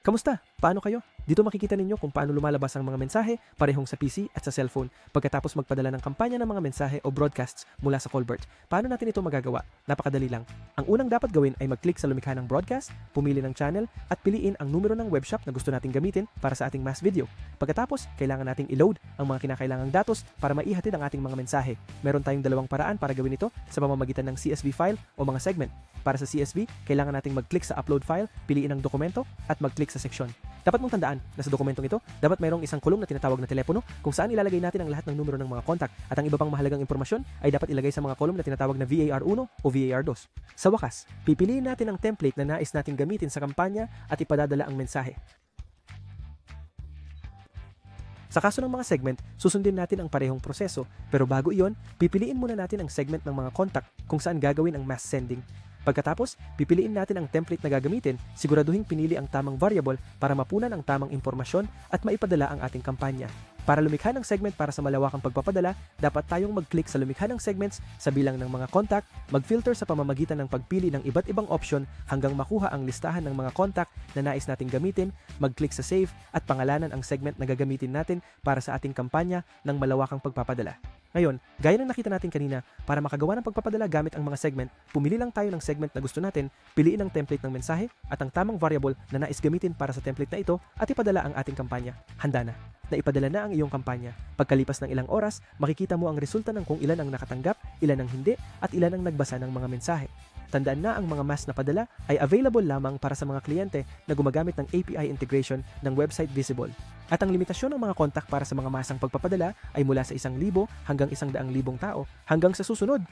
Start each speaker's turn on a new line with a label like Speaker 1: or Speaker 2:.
Speaker 1: Kamusta? Paano kayo? Dito makikita ninyo kung paano lumalabas ang mga mensahe parehong sa PC at sa cellphone pagkatapos magpadala ng kampanya ng mga mensahe o broadcasts mula sa Colbert. Paano natin ito magagawa? Napakadali lang. Ang unang dapat gawin ay mag-click sa lumikha ng broadcast, pumili ng channel at piliin ang numero ng webshop na gusto nating gamitin para sa ating mass video. Pagkatapos, kailangan nating i-load ang mga kinakailangang datos para maihatid ang ating mga mensahe. Meron tayong dalawang paraan para gawin ito sa pamamagitan ng CSV file o mga segment. Para sa CSV, kailangan nating mag-click sa upload file, piliin ang dokumento at mag-click sa seksyon. Dapat mong tandaan na sa dokumentong ito, dapat mayroong isang kolum na tinatawag na telepono kung saan ilalagay natin ang lahat ng numero ng mga contact at ang iba pang mahalagang impormasyon ay dapat ilagay sa mga kolum na tinatawag na VAR1 o VAR2. Sa wakas, pipiliin natin ang template na nais nating gamitin sa kampanya at ipadadala ang mensahe. Sa kaso ng mga segment, susundin natin ang parehong proseso pero bago iyon, pipiliin muna natin ang segment ng mga contact kung saan gagawin ang mass sending. Pagkatapos, pipiliin natin ang template na gagamitin, siguraduhin pinili ang tamang variable para mapunan ang tamang impormasyon at maipadala ang ating kampanya. Para lumikha ng segment para sa malawakang pagpapadala, dapat tayong mag-click sa lumikha ng segments sa bilang ng mga contact, mag-filter sa pamamagitan ng pagpili ng iba't ibang option hanggang makuha ang listahan ng mga contact na nais nating gamitin, mag-click sa save at pangalanan ang segment na gagamitin natin para sa ating kampanya ng malawakang pagpapadala. Ngayon, gaya ng nakita natin kanina, para makagawa ng pagpapadala gamit ang mga segment, pumili lang tayo ng segment na gusto natin, piliin ang template ng mensahe at ang tamang variable na nais gamitin para sa template na ito at ipadala ang ating kampanya. Handa na. Naipadala na ang iyong kampanya. Pagkalipas ng ilang oras, makikita mo ang resulta ng kung ilan ang nakatanggap, ilan ang hindi, at ilan ang nagbasa ng mga mensahe. Tandaan na ang mga mass na padala ay available lamang para sa mga kliyente na gumagamit ng API integration ng website Visible. At ang limitasyon ng mga contact para sa mga masang pagpapadala ay mula sa 1,000 hanggang 100,000 tao hanggang sa susunod.